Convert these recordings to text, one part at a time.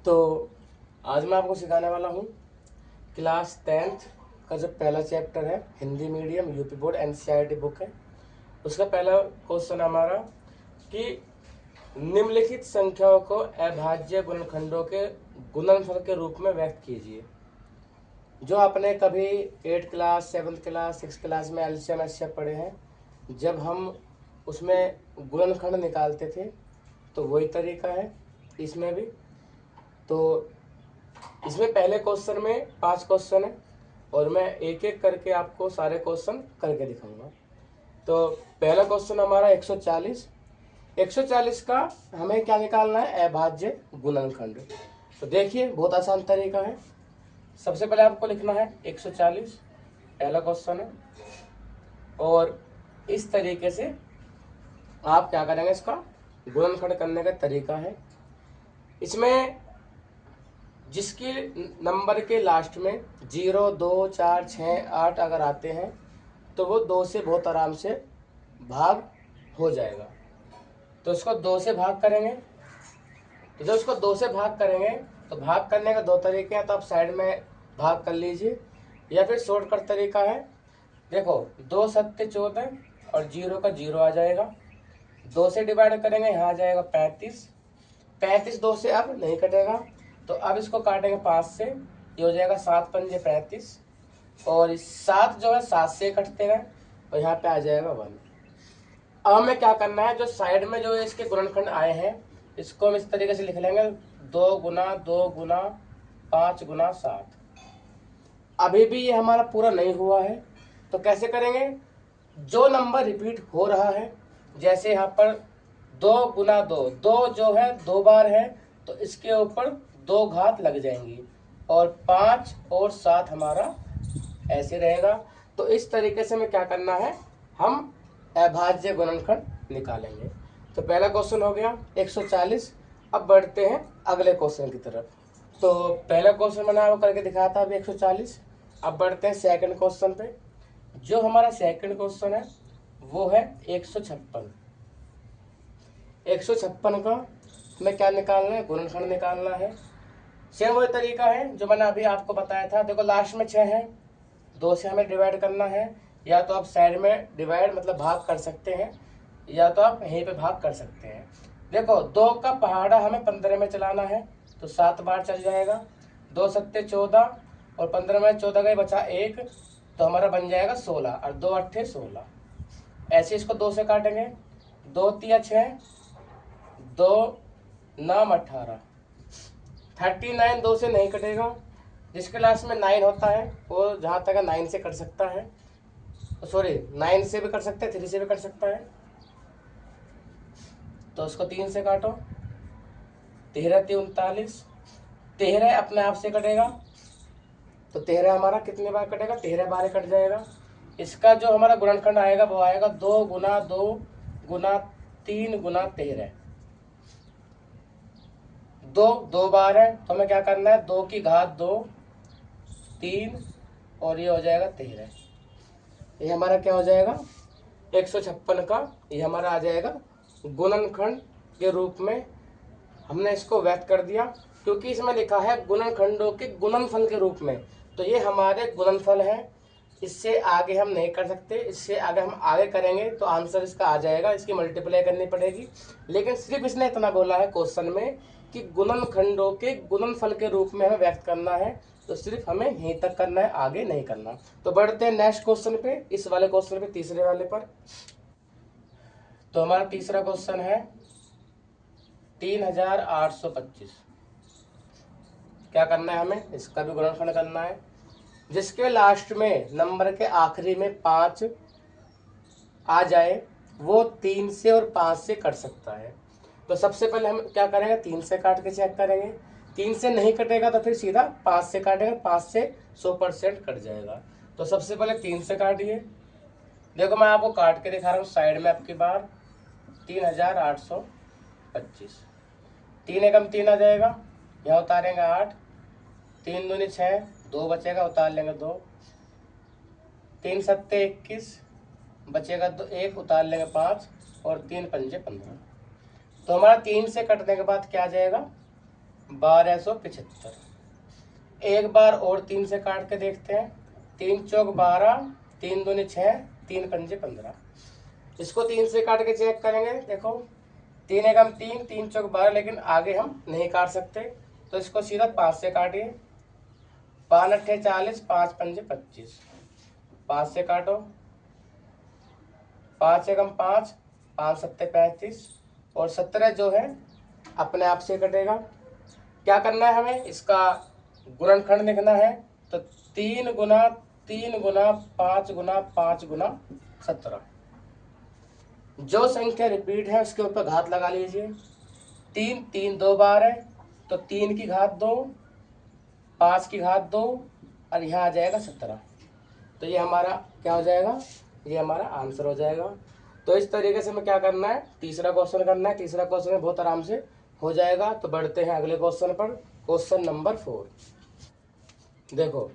तो आज मैं आपको सिखाने वाला हूँ क्लास 10th का जो पहला चैप्टर है, Hindi medium UP board NCERT book है। उसका पहला क्वेश्चन हमारा कि निम्नलिखित संख्याओं को अभाज्य गुणनखंडों के गुणनफल के रूप में व्यक्त कीजिए। जो आपने कभी 8th class 7th class 6th class में एलसीएम एचसीएफ पढ़े हैं, जब हम उसमें गुणनखंड निकालते थे तो वही तरीका है इसमें भी। तो इसमें पहले क्वेश्चन में 5 क्वेश्चन है और मैं एक एक करके आपको सारे क्वेश्चन करके दिखाऊंगा। तो पहला क्वेश्चन हमारा 140 का हमें क्या निकालना है, अभाज्य गुणनखंड। तो देखिए बहुत आसान तरीका है। सबसे पहले आपको लिखना है 140, पहला क्वेश्चन है, और इस तरीके से आप क्या करेंगे, इसका गुणनखंड करने का तरीका है। इसमें जिसके नंबर के लास्ट में 0, 2, 4, 6, 8 अगर आते हैं तो वो 2 से बहुत आराम से भाग हो जाएगा। तो इसको 2 से भाग करेंगे। तो जब इसको 2 से भाग करेंगे तो भाग करने का 2 तरीके हैं। तो आप साइड में भाग कर लीजिए, या फिर शॉर्टकट तरीका है। देखो 2 सत्ते 14 और 0 का 0 आ जाएगा। 2 से डिवाइड करेंगे, यहाँ आ जाएगा 35। 35 2 से अब नहीं कटेगा, तो अब इसको काटेंगे 5 से, ये हो जाएगा 7 पंजे 35, और 7 जो है 7 से कटते हैं और यहाँ पे आ जाएगा 1। अब हमें क्या करना है, जो साइड में जो इसके गुणनखंड आए हैं इसको हम इस तरीके से लिख लेंगे, 2 गुना 2 गुना 5 गुना 7। अभी भी ये हमारा पूरा नहीं हुआ है, तो कैसे करेंगे, जो नंबर रिपीट हो रहा है, जैसे यहाँ पर 2 गुना 2, 2 जो है 2 बार है तो इसके ऊपर 2 घात लग जाएंगी, और 5 और 7 हमारा ऐसे रहेगा। तो इस तरीके से हमें क्या करना है, हम अभाज्य गुणनखंड निकालेंगे। तो पहला क्वेश्चन हो गया 140। अब बढ़ते हैं अगले क्वेश्चन की तरफ। तो पहला क्वेश्चन मैंने आपको करके दिखाया था अभी 140। अब बढ़ते हैं सेकंड क्वेश्चन पे। जो हमारा सेकंड क्वेश्चन है वो है 156। 156 का हमें क्या निकालना है, गुणनखंड निकालना है। सेम वही तरीका है जो मैंने अभी आपको बताया था। देखो लास्ट में 6 है, 2 से हमें डिवाइड करना है। या तो आप साइड में डिवाइड मतलब भाग कर सकते हैं, या तो आप यहीं पे भाग कर सकते हैं। देखो 2 का पहाड़ा हमें 15 में चलाना है, तो 7 बार चल जाएगा। 2 सत्ते 14 और 15 में 14 का बचा 1, तो हमारा बन जाएगा 16, और 2 अट्ठे 16। ऐसे इसको 2 से काटेंगे, 2 तिया 6, 2 नाम 18, 39 2 से नहीं कटेगा। जिसके लास्ट में 9 होता है वो जहाँ तक 9 से कट सकता है, सॉरी 9 से भी कर सकते हैं, 3 से भी कर सकता है। तो उसको 3 से काटो, 13 3 39, 13 अपने आप से कटेगा। तो 13 हमारा कितने बार कटेगा, 13 बार कट जाएगा। इसका जो हमारा गुणनखंड आएगा वो आएगा 2 गुना 2 गुना 3 गुना 13। 2 बार है तो हमें क्या करना है, 2 की घात 2, 3, और ये हो जाएगा 13। ये हमारा क्या हो जाएगा, 156 का ये हमारा आ जाएगा गुणनखंड के रूप में। हमने इसको व्यक्त कर दिया क्योंकि इसमें लिखा है गुणनखंडों के गुणनफल के रूप में, तो ये हमारे गुणनफल है। इससे आगे हम नहीं कर सकते, इससे आगे हम आगे करेंगे तो आंसर इसका आ जाएगा, इसकी मल्टीप्लाई करनी पड़ेगी। लेकिन सिर्फ इसने इतना बोला है क्वेश्चन में कि गुणनखंडों के गुणनफल के रूप में हमें व्यक्त करना है, तो सिर्फ हमें यहीं तक करना है, आगे नहीं करना। तो बढ़ते हैं नेक्स्ट क्वेश्चन पे, इस वाले क्वेश्चन पे, तीसरे वाले पर। तो हमारा तीसरा क्वेश्चन है 3825। क्या करना है हमें, इसका भी गुणनखंड करना है। जिसके लास्ट में नंबर के आखिरी में 5 आ जाए वो 3 से और 5 से कट सकता है। तो सबसे पहले हम क्या करेंगे, 3 से काट के चेक करेंगे। 3 से नहीं कटेगा तो फिर सीधा 5 से काटेंगे, 5 से 100% कट जाएगा। तो सबसे पहले 3 से काटिए। देखो मैं आपको काट के दिखा रहा हूँ साइड में आपकी बार। 3825, 3 एकम 3 आ जाएगा, यहाँ उतारेंगे 8, 3 दूनी 6, 2 बचेगा, उतार लेंगे 2, 3 सत्ते 21 बचेगा, 2 1 उतार लेंगे 5, और 3 पंजे 15। तो हमारा 3 से कटने के बाद क्या आ जाएगा, 1275। एक बार और 3 से काट के देखते हैं। 3 चौक 12, 3 दूनी 6, 3 पंजे 15। इसको 3 से काट के चेक करेंगे। देखो 3 एकम 3, 3 चौक 12, लेकिन आगे हम नहीं काट सकते, तो इसको सीधा 5 से काटिए। 5 अट्ठे 40, 5 पंजे 25। 5 से काटो। 5 एकम 5, 5 सत्ते 35, और 17 जो है अपने आप से कटेगा। क्या करना है हमें, इसका गुणनखंड लिखना है। तो 3 गुना 3 गुना 5 गुना 5 गुना 17। जो संख्या रिपीट है उसके ऊपर घात लगा लीजिए। 3 3 2 बार है, तो 3 की घात 2, 5 की घात 2, और यहाँ आ जाएगा 17। तो ये हमारा क्या हो जाएगा, ये हमारा आंसर हो जाएगा। तो इस तरीके से हमें क्या करना है, तीसरा क्वेश्चन करना है। तीसरा क्वेश्चन में बहुत आराम से हो जाएगा। तो बढ़ते हैं अगले क्वेश्चन पर। Question number 4। देखो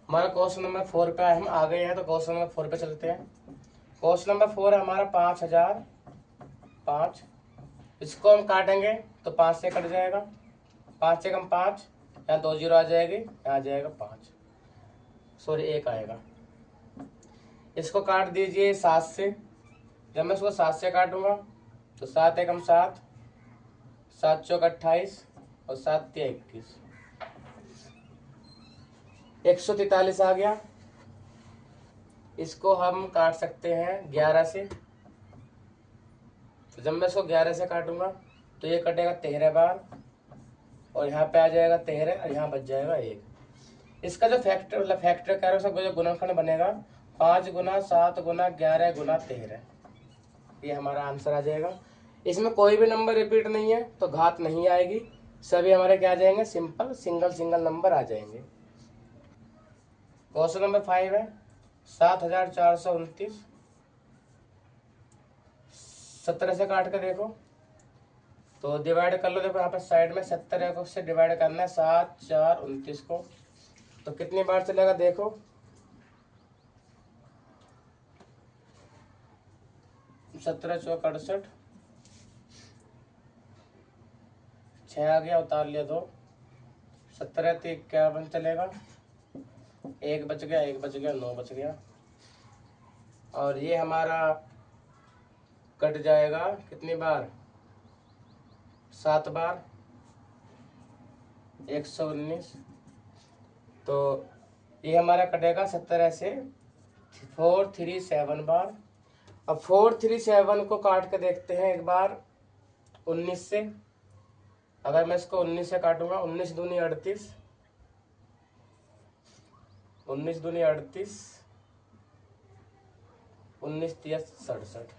हमारा क्वेश्चन नंबर 4 पे हम आ गए हैं, तो क्वेश्चन नंबर 4 पे चलते हैं। क्वेश्चन नंबर 4 है हमारा 5005। इसको हम काटेंगे तो 5 से कट जाएगा। 5 से कम 5, यहाँ 2 जीरो आ जाएगी, यहाँ आ जाएगा 5, सॉरी 1 आएगा। इसको काट दीजिए 7 से। जब मैं इसको 7 से काटूंगा तो 7 एकम 7, 7 चौक 28, और 7 तिया 21, 143 आ गया। इसको हम काट सकते हैं 11 से। तो जब मैं इसको 11 से काटूंगा तो ये कटेगा 13 बार, और यहाँ पे आ जाएगा 13, और यहाँ बच जाएगा 1। इसका जो फैक्टर मतलब फैक्टर कह रहे हो सबका जो गुणनखंड बनेगा 5 गुना 7 गुना 11 गुना 13, ये हमारा आंसर आ जाएगा। इसमें कोई भी नंबर रिपीट नहीं है तो घात नहीं आएगी, सभी हमारे क्या आ जाएंगे, सिंपल सिंगल सिंगल नंबर आ जाएंगे। क्वेश्चन नंबर 5 है 7429। 17 से काट के देखो तो डिवाइड कर लो। देखो यहाँ पे साइड में 70 को से डिवाइड करना है 7 4 29 को, तो कितनी बार चलेगा देखो। 17 चौक 68, 6 आ गया, उतार लिया 2, 17 तो 51 चलेगा, 1 बच गया, 1 बच गया, 9 बच गया। और ये हमारा कट जाएगा कितनी बार, 7 बार, 119। तो ये हमारा कटेगा 17 से 437 बार। अब 437 को काट के देखते हैं एक बार 19 से। अगर मैं इसको 19 से काटूंगा, 19 दूनी 38, 19 दूनी 38, 19 तिया 67।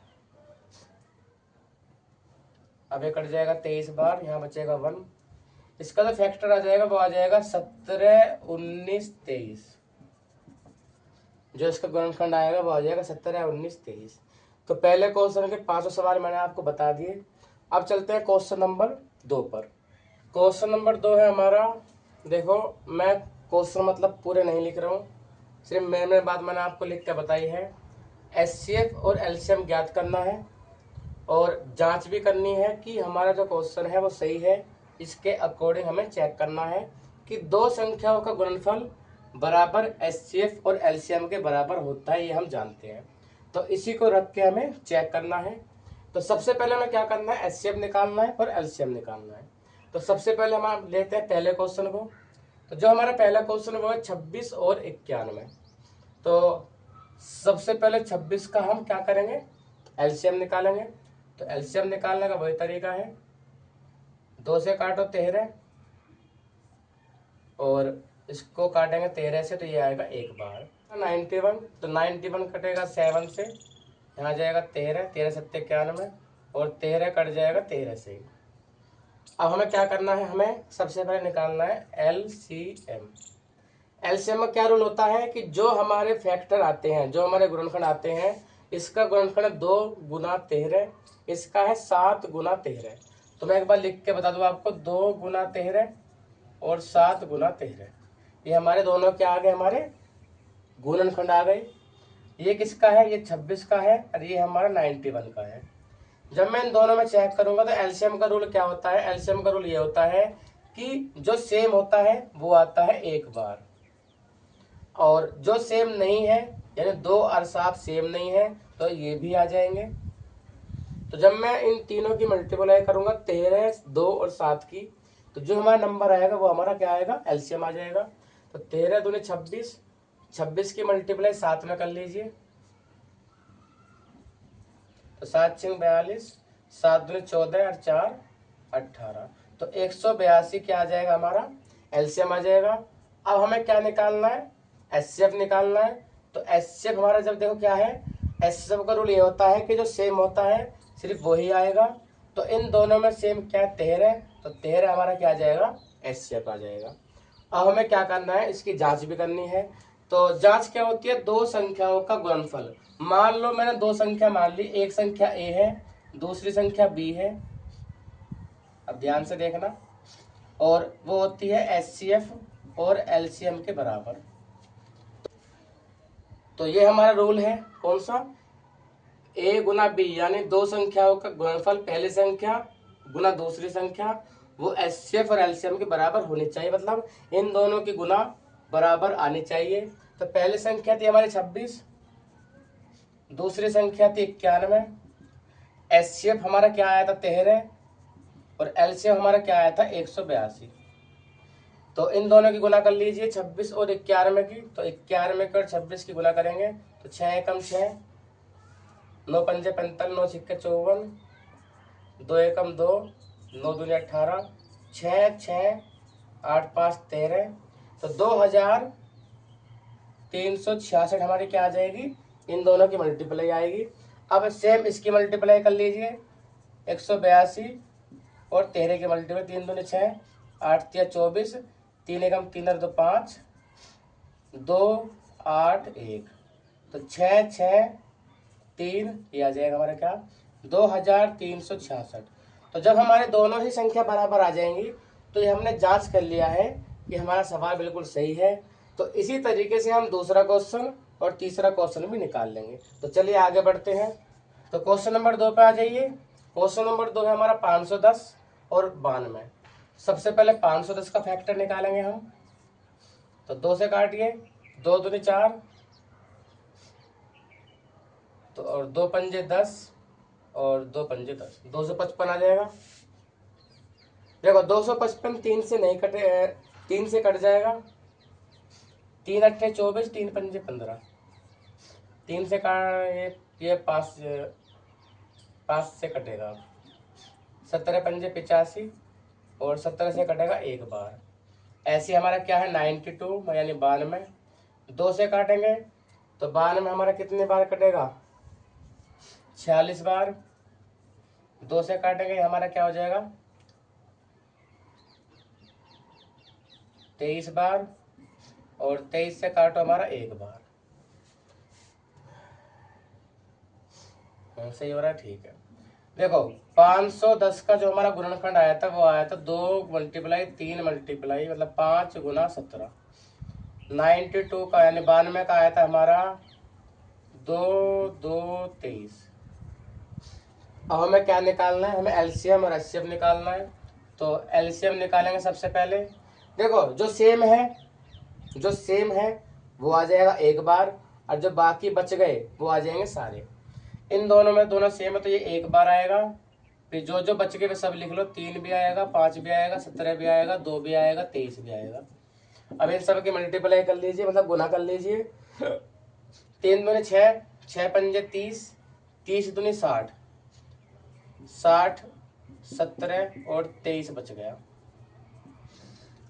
अब ये कट जाएगा 23 बार, यहाँ बचेगा 1। इसका जो फैक्टर आ जाएगा वो आ जाएगा 17 19 23। जो इसका गुणनखंड आएगा वो आ जाएगा 17 19 23। तो पहले क्वेश्चन के 5 सवाल मैंने आपको बता दिए। अब चलते हैं क्वेश्चन नंबर 2 पर। क्वेश्चन नंबर 2 है हमारा, देखो मैं क्वेश्चन मतलब पूरे नहीं लिख रहा हूँ, सिर्फ मेन बात मैंने आपको लिख के बताई है। एचसीएफ और एलसीएम ज्ञात करना है, और जांच भी करनी है कि हमारा जो क्वेश्चन है वो सही है। इसके अकॉर्डिंग हमें चेक करना है कि दो संख्याओं का गुणनफल बराबर एचसीएफ और एलसीएम के बराबर होता है, ये हम जानते हैं। तो इसी को रख के हमें चेक करना है। तो सबसे पहले हमें क्या करना है, एचसीएफ निकालना है और एलसीएम निकालना है। तो सबसे पहले हम लेते हैं पहले क्वेश्चन को। तो जो हमारा पहला क्वेश्चन वो है 26 और 91। तो सबसे पहले 26 का हम क्या करेंगे, एलसीएम निकालेंगे। तो एलसीएम निकालने का वही तरीका है, 2 से काटो 13, और इसको काटेंगे 13 से, तो ये आएगा 1 बार। 91, तो 91 कटेगा 7 से, यहाँ जाएगा 13, 13 सत्ते 91, और 13 कट जाएगा 13 से। अब हमें क्या करना है, हमें सबसे पहले निकालना है एलसीएम। एलसीएम में क्या रूल होता है कि जो हमारे फैक्टर आते हैं, जो हमारे गुणनखंड आते हैं, इसका गुणनखंड 2 गुना 13, इसका है 7 गुना 13। तो मैं एक बार लिख के बता दूं आपको, 2 गुना 13 और 7 गुना 13, ये हमारे दोनों क्या आ गए, हमारे गुणनखंड आ गए। ये किसका है, ये 26 का है, और ये हमारा 91 का है। जब मैं इन दोनों में चेक करूंगा तो एलसीएम का रूल क्या होता है, एलसीएम का रूल ये होता है कि जो सेम होता है वो आता है एक बार, और जो सेम नहीं है यानी 2 और 7 सेम नहीं है तो ये भी आ जाएंगे। तो जब मैं इन तीनों की मल्टीप्लाई करूंगा 13, 2 और 7 की, तो जो हमारा नंबर आएगा वो हमारा क्या आएगा, एलसीएम आ जाएगा। तो 13 दूनी 26, 26 की मल्टीप्लाई 7 में कर लीजिए, तो 7 6 42, 7 दूनी 14 और 4 18, तो 182 क्या आ जाएगा हमारा, एलसीएम आ जाएगा। अब हमें क्या निकालना है, एचसीएफ निकालना है। तो एचसीएफ हमारा जब देखो क्या है, एचसीएफ का रूल ये होता है कि जो सेम होता है सिर्फ वही आएगा। तो इन दोनों में सेम क्या है, 13, तो 13 हमारा क्या आ जाएगा, एचसीएफ आ जाएगा। अब हमें क्या करना है, इसकी जांच भी करनी है। तो जांच क्या होती है, दो संख्याओं का गुणनफल। मान लो मैंने दो संख्या मान ली, एक संख्या ए है, दूसरी संख्या बी है। अब ध्यान से देखना, और वो होती है एचसीएफ और एलसीएम के बराबर। तो ये हमारा रूल है कौन सा, ए गुना बी, यानी दो संख्याओं का गुणनफल पहली संख्या गुना दूसरी संख्या वो एचसीएफ और एलसीएम के बराबर होनी चाहिए, मतलब इन दोनों की गुना बराबर आनी चाहिए। तो पहली संख्या थी हमारी 26, दूसरी संख्या थी 91, एचसीएफ हमारा क्या आया था 13 और एलसीएम हमारा क्या आया था 182। तो इन दोनों की गुना कर लीजिए 26 और 91 की, तो 91 कर 26 की गुना करेंगे तो 6 एकम 6, 9 पंजे 45, 9 छिक्के 54, 2 एकम 2, 9 दूनी 18, 6 6 8 5 13, तो 2366 हमारी क्या आ जाएगी, इन दोनों की मल्टीप्लाई आएगी। अब सेम इसकी मल्टीप्लाई कर लीजिए 182 और 13 की मल्टीप्लाई, 3 दूनी 6, 8 तिया 24, 3 एकम 3 और 2 5, 2 8 1, तो 6 6 3, ये आ जाएगा हमारा क्या 2366। तो जब हमारे दोनों ही संख्या बराबर आ जाएंगी तो ये हमने जांच कर लिया है कि हमारा सवाल बिल्कुल सही है। तो इसी तरीके से हम दूसरा क्वेश्चन और तीसरा क्वेश्चन भी निकाल लेंगे। तो चलिए आगे बढ़ते हैं। तो क्वेश्चन नंबर 2 पे आ जाइए। क्वेश्चन नंबर 2 है हमारा 510 और 92। सबसे पहले 510 का फैक्टर निकालेंगे हम। तो 2 से काटिए, 2 दूनी 4, तो और 2 पंजे 10 और 2 पंजे 10, 255 आ जाएगा। देखो 255 3 से नहीं कटे, 3 से कट जाएगा, 3 अट्ठे 24, 3 पंजे 15, 3 से ये 5 से कटेगा, 17 पंजे 85 और 17 से कटेगा एक बार। ऐसे हमारा क्या है 92 यानी 92, 2 से काटेंगे तो 92 हमारा कितने बार कटेगा 46 बार, 2 से काटेंगे हमारा क्या हो जाएगा 23 बार, और 23 से काटो हमारा एक बार। सही हो रहा है, ठीक है। देखो 510 का जो हमारा गुणनखंड आया था वो आया था 2 मल्टीप्लाई 3 मल्टीप्लाई मतलब 5 गुना 17। 92 का यानी 92 का आया था हमारा 2 2 23। अब हमें क्या निकालना है, हमें एलसीएम और एचसीएफ निकालना है। तो एलसीएम निकालेंगे सबसे पहले। देखो जो सेम है वो आ जाएगा एक बार, और जो बाकी बच गए वो आ जाएंगे सारे। इन दोनों में दोनों सेम है तो ये एक बार आएगा, फिर जो जो बच गए वे सब लिख लो, 3 भी आएगा, 5 भी आएगा, 17 भी आएगा, 2 भी आएगा, 23 भी आएगा। अब इन सब की मल्टीप्लाई कर लीजिए, मतलब गुना कर लीजिए। 3 दूनी 6, 6 पंजे 30, 30 दूनी 60, 60 17 और 23 बच गया।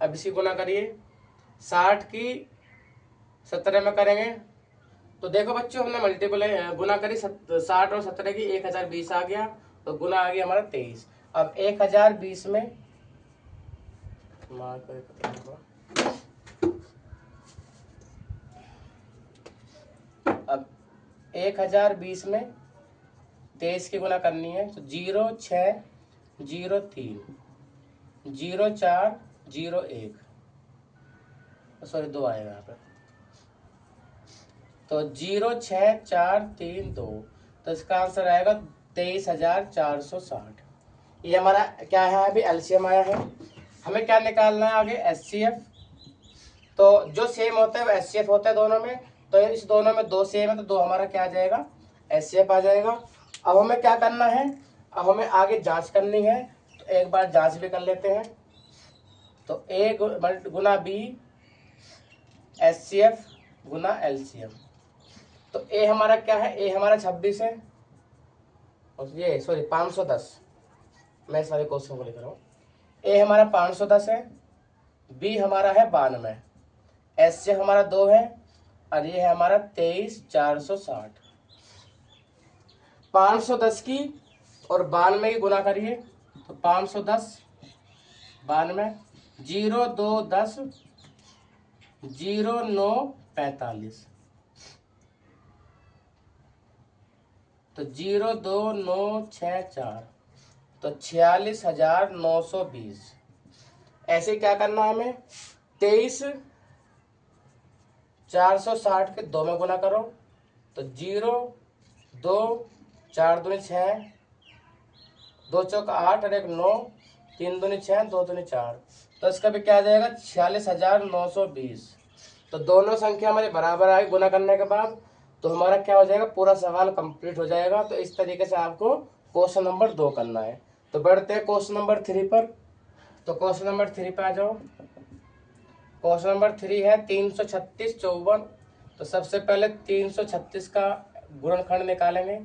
अब इसी गुना करिए, 60 की 17 में करेंगे तो देखो बच्चों हमने मल्टीप्लाई गुना करी 60 और 17 की 1020 आ गया, तो गुना आ गया हमारा 23। अब 1020 में अब 1020 में 23 की गुना करनी है तो 0 6 0 3 0 4 0 1, सॉरी 2 आएगा यहाँ पे, तो 0 6 4 3 2, तो इसका आंसर आएगा 23,460। ये हमारा क्या है, अभी एलसीएम आया है। हमें क्या निकालना है आगे, HCF। तो जो सेम होता है वो HCF होता है दोनों में, तो इस दोनों में 2 सेम है तो 2 हमारा क्या आ जाएगा, HCF आ जाएगा। अब हमें क्या करना है, अब हमें आगे जांच करनी है, तो एक बार जांच भी कर लेते हैं। तो A Guna B HCF Guna LCM। तो A हमारा क्या है, A हमारा 26 है, और ये सॉरी 510, मैं सारे क्वेश्चन को लिख रहा हूँ। A हमारा 510 है, B हमारा है 92, HCF हमारा 2 है, और ये है हमारा 23460। 510 की और 92 की गुना करिए, तो 510 92, 0 2 10 0 9 45, तो 0 2 9 6 4, तो 46,920। ऐसे क्या करना है हमें, 23,460 के 2 में गुना करो, तो 0 2 4 दूनी 6, 2 चौक 8 और 1 9, 3 दूनी 6 2 दूनी 4, तो इसका भी क्या आ जाएगा 46,920। तो दोनों संख्या हमारे बराबर आए गुना करने के बाद, तो हमारा क्या हो जाएगा, पूरा सवाल कंप्लीट हो जाएगा। तो इस तरीके से आपको क्वेश्चन नंबर 2 करना है। तो बढ़ते हैं क्वेश्चन नंबर 3 पर। तो क्वेश्चन नंबर 3 पे आ जाओ। क्वेश्चन नंबर 3 है 336 54। तो सबसे पहले 336 का गुणनखंड निकालेंगे।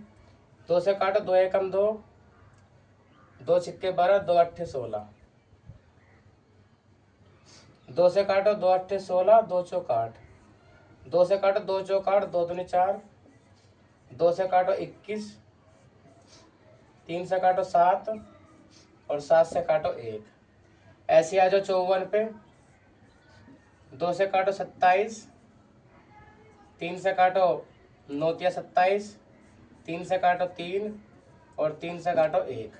2 से काटो, 2 एकम 2, 2 छिक्के 12, 2 अट्ठे 16, 2 से काटो, 2 अट्ठे 16, 2 चौक 8, 2 से काटो, 2 चौक 8, 2 दूनी 4, 2 से काटो 21, 3 से काटो 7, और 7 से काटो 1। ऐसे आ जाओ 54 पे। 2 से काटो 27, 3 से काटो 9 तिया 27, 3 से काटो 3, और 3 से काटो 1।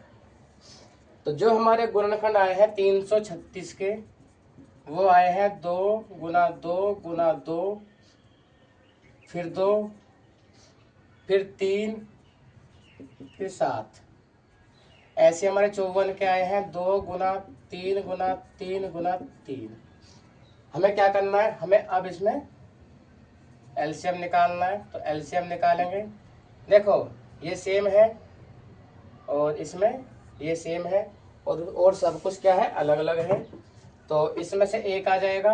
तो जो हमारे गुणनखंड आए हैं 336 के, वो आए हैं 2 गुना 2 गुना 2, फिर 2, फिर 3, फिर 7। ऐसे हमारे 54 के आए हैं 2 गुना 3 गुना 3 गुना 3। हमें क्या करना है, हमें अब इसमें एलसीएम निकालना है। तो एलसीएम निकालेंगे। देखो ये सेम है, और इसमें ये सेम है, और सब कुछ क्या है, अलग अलग है। तो इसमें से एक आ जाएगा।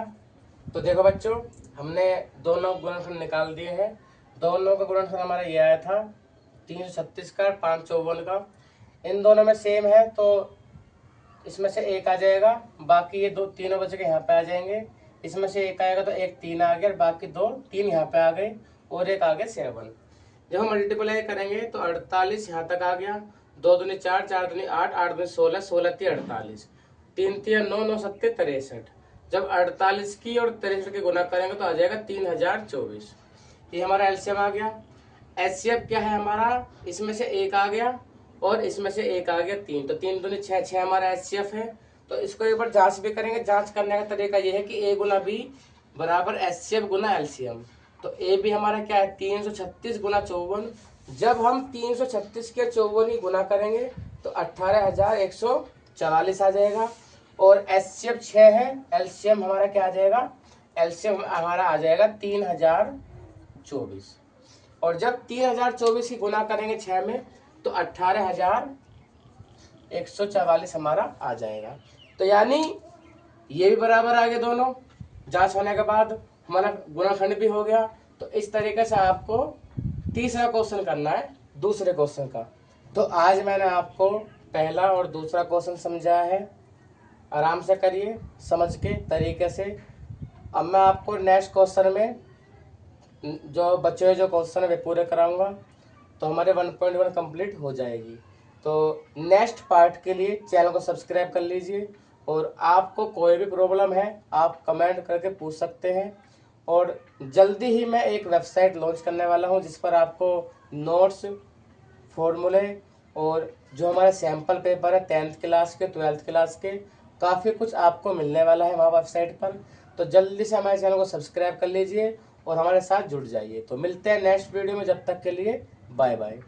तो देखो बच्चों, हमने दोनों गुणनखंड निकाल दिए हैं। दोनों का गुणनखंड हमारा ये आया था 336 का 554 का। इन दोनों में सेम है, तो इसमें से एक आ जाएगा। बाकी ये दो तीनों बच के यहाँ पे आ जाएंगे। इसमें से एक आएगा तो एक 3 आ गया, बाकी 2 3 यहाँ पे आ गए, और एक आ गया 7। जब हम मल्टीप्लाई करेंगे तो 48 यहाँ तक आ गया। 2 दूनी 4, 4 दूनी 8, 8 दूनी 16, 16 ती 48, 3 तिया 9, 9 सत्ते 63। जब 48 की और 63 की गुना करेंगे तो आ जाएगा 3024। ये हमारा एलसीएम आ गया। एचसीएफ क्या है हमारा, इसमें से एक आ गया और इसमें से एक आ गया 3, तो 3 दूनी 6, 6 हमारा एचसीएफ है। तो इसको एक बार जांच भी करेंगे। जांच करने का तरीका ये है कि ए गुना बी बराबर एचसीएफ गुना एलसीएम। तो ए भी हमारा क्या है 336 गुना 54। जब हम 336 के 54 की गुना करेंगे तो 18,144 आ जाएगा। और एचसीएफ 6 है, एलसीएम हमारा क्या आ जाएगा, एलसीएम हमारा आ जाएगा 3024। और जब 3024 की गुना करेंगे 6 में तो 18,144 हमारा आ जाएगा। तो यानी ये भी बराबर आ गए दोनों। जांच होने के बाद हमारा गुणाखंड भी हो गया। तो इस तरीके से आपको तीसरा क्वेश्चन करना है दूसरे क्वेश्चन का। तो आज मैंने आपको पहला और दूसरा क्वेश्चन समझाया है। आराम से करिए समझ के तरीके से। अब मैं आपको नेक्स्ट क्वेश्चन में जो बचे हुए जो क्वेश्चन है वे पूरे कराऊंगा, तो हमारे 1.1 कंप्लीट हो जाएगी। तो नेक्स्ट पार्ट के लिए चैनल को सब्सक्राइब कर लीजिए। और आपको कोई भी प्रॉब्लम है आप कमेंट करके पूछ सकते हैं। और जल्दी ही मैं एक वेबसाइट लॉन्च करने वाला हूं जिस पर आपको नोट्स, फॉर्मूले और जो हमारे सैम्पल पेपर है 10th क्लास के 12th क्लास के, काफ़ी कुछ आपको मिलने वाला है वहाँ वेबसाइट पर। तो जल्दी से हमारे चैनल को सब्सक्राइब कर लीजिए और हमारे साथ जुड़ जाइए। तो मिलते हैं नेक्स्ट वीडियो में, जब तक के लिए बाय बाय।